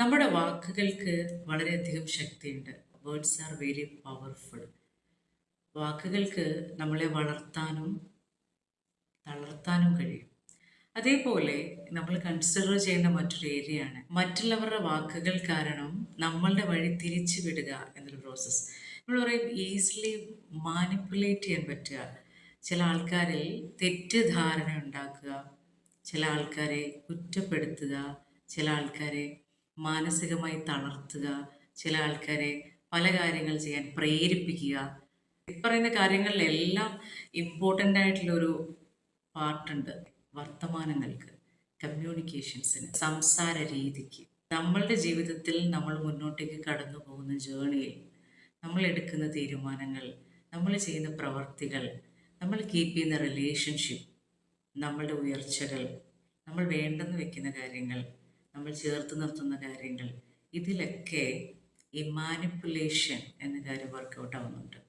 നമ്മുടെ വാക്കുകൾക്ക് വളരെയധികം ശക്തിയുണ്ട്. Words are very powerful. വാക്കുകൾക്ക് നമ്മളെ വളർത്താനും തളർത്താനും കഴിയും. അതേപോലെ നമ്മൾ കൺസിഡർ ചെയ്യുന്ന മറ്റൊരു ഏരിയയാണ് മറ്റുള്ളവരുടെ വാക്കുകൾ കാരണം നമ്മളുടെ വഴി തിരിച്ചു വിടുക എന്നൊരു പ്രോസസ്സ്. നമ്മൾ പറയും ഈസിലി മാനിപ്പുലേറ്റ് ചെയ്യാൻ പറ്റുക. ചില ആൾക്കാരിൽ തെറ്റിദ്ധാരണ ഉണ്ടാക്കുക, ചില ആൾക്കാരെ കുറ്റപ്പെടുത്തുക, ചില ആൾക്കാരെ മാനസികമായി തളർത്തുക, ചില ആൾക്കാരെ പല കാര്യങ്ങൾ ചെയ്യാൻ പ്രേരിപ്പിക്കുക. ഈ പറയുന്ന കാര്യങ്ങളിലെല്ലാം ഇമ്പോർട്ടൻ്റ് ആയിട്ടുള്ളൊരു പാർട്ടുണ്ട് വർത്തമാനങ്ങൾക്ക്, കമ്മ്യൂണിക്കേഷൻസിന്, സംസാര രീതിക്ക്. നമ്മളുടെ ജീവിതത്തിൽ നമ്മൾ മുന്നോട്ടേക്ക് കടന്നു പോകുന്ന ജേണിയിൽ നമ്മൾ എടുക്കുന്ന തീരുമാനങ്ങൾ, നമ്മൾ ചെയ്യുന്ന പ്രവർത്തികൾ, നമ്മൾ കീപ്പ് ചെയ്യുന്ന റിലേഷൻഷിപ്പ്, നമ്മളുടെ ഉയർച്ചകൾ, നമ്മൾ വേണ്ടെന്ന് വെക്കുന്ന കാര്യങ്ങൾ, നമ്മൾ ചേർത്ത് നിർത്തുന്ന കാര്യങ്ങൾ, ഇതിലൊക്കെ ഈ മാനിപ്പുലേഷൻ എന്ന കാര്യം വർക്കൗട്ട് ആവുന്നുണ്ട്.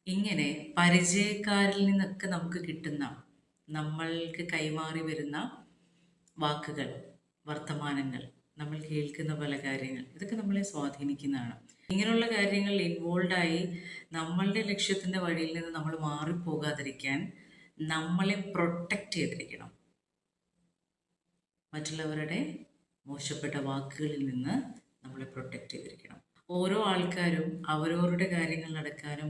ഇങ്ങനെ പരിചയക്കാരിൽ നിന്നൊക്കെ നമുക്ക് കിട്ടുന്ന, നമ്മൾക്ക് കൈമാറി വരുന്ന വാക്കുകൾ, വർത്തമാനങ്ങൾ, നമ്മൾ കേൾക്കുന്ന പല കാര്യങ്ങൾ, ഇതൊക്കെ നമ്മളെ സ്വാധീനിക്കുന്നതാണ്. ഇങ്ങനെയുള്ള കാര്യങ്ങളിൽ ഇൻവോൾവായി നമ്മളുടെ ലക്ഷ്യത്തിൻ്റെ വഴിയിൽ നിന്ന് നമ്മൾ മാറിപ്പോകാതിരിക്കാൻ നമ്മളെ പ്രൊട്ടക്റ്റ് ചെയ്തിരിക്കണം. മറ്റുള്ളവരുടെ മോശപ്പെട്ട വാക്കുകളിൽ നിന്ന് നമ്മളെ പ്രൊട്ടക്റ്റ് ചെയ്തിരിക്കണം. ഓരോ ആൾക്കാരും അവരവരുടെ കാര്യങ്ങൾ നടക്കാനും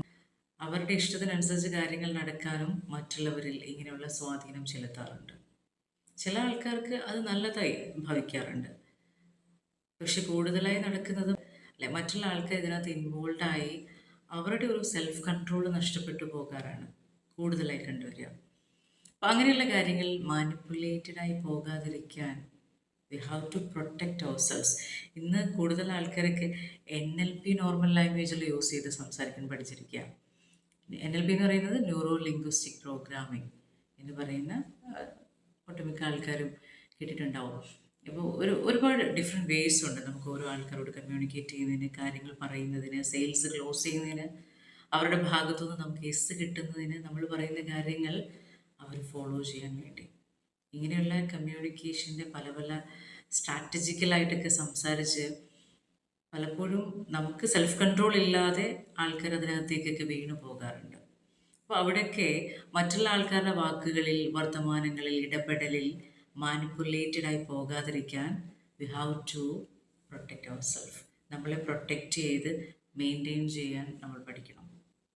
അവരുടെ ഇഷ്ടത്തിനനുസരിച്ച് കാര്യങ്ങൾ നടക്കാനും മറ്റുള്ളവരിൽ ഇങ്ങനെയുള്ള സ്വാധീനം ചെലുത്താറുണ്ട്. ചില ആൾക്കാർക്ക് അത് നല്ലതായി ഭവിക്കാറുണ്ട്. പക്ഷെ കൂടുതലായി നടക്കുന്നത് മറ്റുള്ള ആൾക്കാർ ഇതിനകത്ത് ഇൻവോൾവായി അവരുടെ ഒരു സെൽഫ് കൺട്രോൾ നഷ്ടപ്പെട്ടു പോകാറാണ് കൂടുതലായി കണ്ടുവരിക. അപ്പം അങ്ങനെയുള്ള കാര്യങ്ങൾ മാനിപ്പുലേറ്റഡായി പോകാതിരിക്കാൻ we have to protect ourselves. ഇന്ന് കൂടുതൽ ആൾക്കാരൊക്കെ NLP നോർമൽ ലാംഗ്വേജിൽ യൂസ് ചെയ്ത് സംസാരിക്കാൻ പഠിച്ചിരിക്കുക. NLP എന്ന് പറയുന്നത് ന്യൂറോ ലിംഗ്വിസ്റ്റിക് പ്രോഗ്രാമിംഗ് എന്ന് പറയുന്ന ഒട്ടുമിക്ക ആൾക്കാരും കേട്ടിട്ടുണ്ടാവും. ഇപ്പോൾ ഒരുപാട് ഡിഫറെൻറ്റ് വേസ് ഉണ്ട് നമുക്ക് ഓരോ ആൾക്കാരോട് കമ്മ്യൂണിക്കേറ്റ് ചെയ്യുന്നതിന്, കാര്യങ്ങൾ പറയുന്നതിന്, സെയിൽസ് ക്ലോസ് ചെയ്യുന്നതിന്, അവരുടെ ഭാഗത്തുനിന്ന് നമുക്ക് യെസ് കിട്ടുന്നതിന്, നമ്മൾ പറയുന്ന കാര്യങ്ങൾ അവർ ഫോളോ ചെയ്യാൻ വേണ്ടി. ഇങ്ങനെയുള്ള കമ്മ്യൂണിക്കേഷൻ്റെ പല പല സ്ട്രാറ്റജിക്കലായിട്ടൊക്കെ സംസാരിച്ച് പലപ്പോഴും നമുക്ക് സെൽഫ് കൺട്രോൾ ഇല്ലാതെ ആൾക്കാർ അതിനകത്തേക്കൊക്കെ വീണു പോകാറുണ്ട്. അപ്പോൾ അവിടെയൊക്കെ മറ്റുള്ള ആൾക്കാരുടെ വാക്കുകളിൽ, വർത്തമാനങ്ങളിൽ, ഇടപെടലിൽ മാനിപ്പുലേറ്റഡായി പോകാതിരിക്കാൻ we have to protect ourself. നമ്മളെ പ്രൊട്ടക്റ്റ് ചെയ്ത് മെയിൻറ്റെയിൻ ചെയ്യാൻ നമ്മൾ പഠിക്കണം.